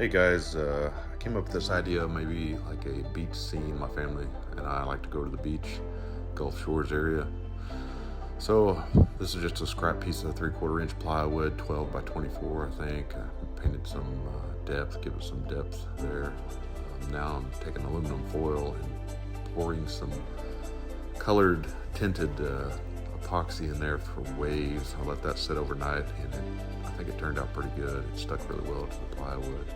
Hey guys, I came up with this idea of maybe like a beach scene. My family and I like to go to the beach, Gulf Shores area. So this is just a scrap piece of 3/4 inch plywood, 12 by 24, I think. I painted some depth, give it some depth there. Now I'm taking aluminum foil and pouring some colored tinted epoxy in there for waves. I let that sit overnight, and I think it turned out pretty good. It stuck really well to the plywood,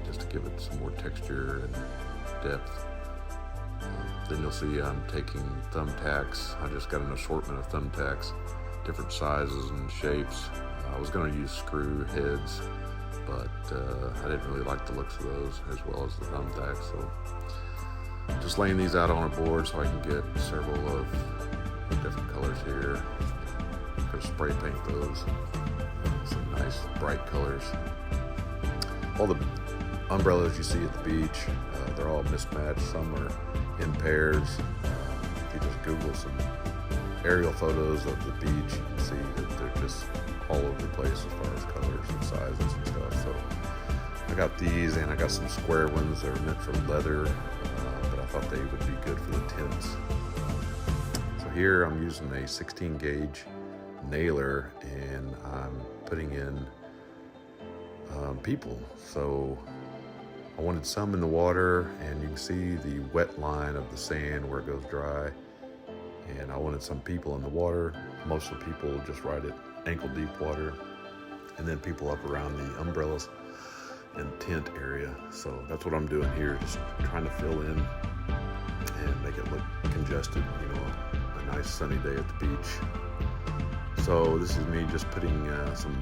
just to give it some more texture and depth. Then you'll see I'm taking thumbtacks. I just got an assortment of thumbtacks, different sizes and shapes. I was going to use screw heads, but I didn't really like the looks of those as well as the thumbtacks. So just laying these out on a board so I can get several of different colors here. I'm going to spray paint those. Some nice bright colors. All the umbrellas you see at the beach, they're all mismatched. Some are in pairs. If you just Google some aerial photos of the beach, you can see that they're just all over the place as far as colors and sizes and stuff. So I got these, and I got some square ones that are meant for leather, but I thought they would be good for the tints. So here I'm using a 16 gauge nailer, and I'm putting in people. So I wanted some in the water, and you can see the wet line of the sand where it goes dry. And I wanted some people in the water. Most of the people just right at ankle deep water, and then people up around the umbrellas and tent area. So that's what I'm doing here, just trying to fill in and make it look congested, a nice sunny day at the beach. So this is me just putting some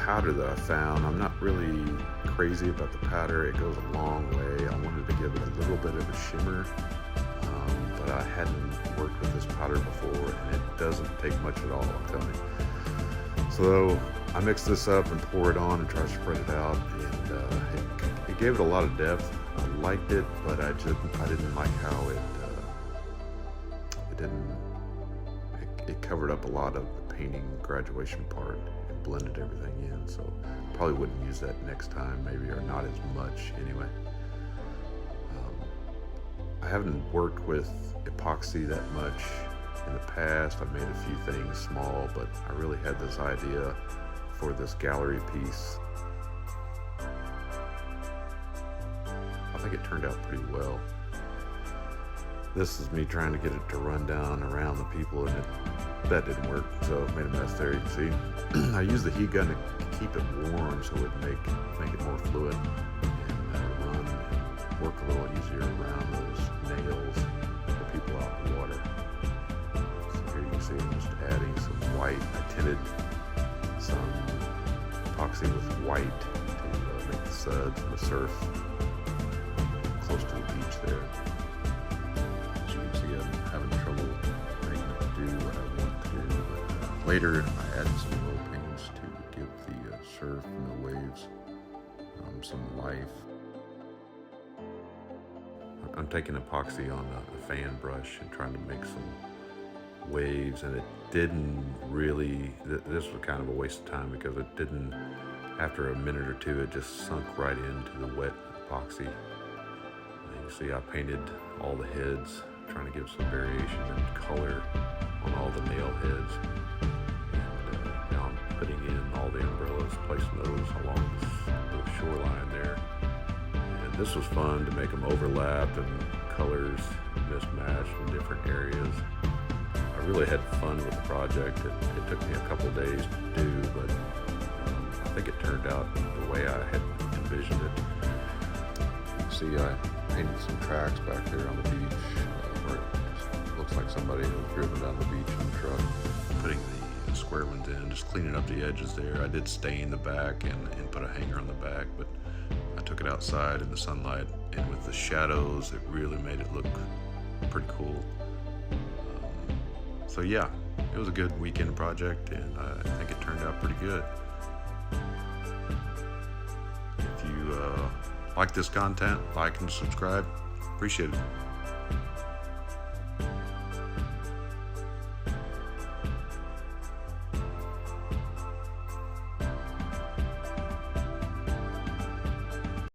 powder that I found. I'm not really crazy about the powder. It goes a long way. I wanted to give it a little bit of a shimmer, but I hadn't worked with this powder before, and it doesn't take much at all, I'm telling you. So I mix this up and pour it on and try to spread it out, and it gave it a lot of depth. I liked it, but I didn't like how it covered up a lot of the painting graduation part and blended everything in. So probably wouldn't use that next time, maybe, or not as much anyway. I haven't worked with epoxy that much in the past. I've made a few things small, but I really had this idea for this gallery piece. I think it turned out pretty well. This is me trying to get it to run down around the people, and that didn't work, so I made a mess there. You can see I used the heat gun to keep it warm so it would make it more fluid and run and work a little easier around those nails for people out in the water. So here you can see I'm just adding some white. I tinted some epoxy with white to make the suds and the surf close to the beach there. Later, I added some oil paints to give the surf and the waves some life. I'm taking epoxy on a fan brush and trying to make some waves, and it didn't really, this was kind of a waste of time because it didn't, after a minute or two, it just sunk right into the wet epoxy. And you see I painted all the heads, trying to give some variation and color on all the nail heads. Putting in all the umbrellas, placing those along the shoreline there. And this was fun to make them overlap and colors mismatched in different areas. I really had fun with the project. It took me a couple of days to do, but I think it turned out the way I had envisioned it. You can see I painted some tracks back there on the beach where it looks like somebody has driven down the beach in a truck. Putting the square ones in, just cleaning up the edges there. I did stain the back and put a hanger on the back, but I took it outside in the sunlight, and with the shadows it really made it look pretty cool. So yeah, it was a good weekend project, and I think it turned out pretty good. If you like this content, like and subscribe. Appreciate it.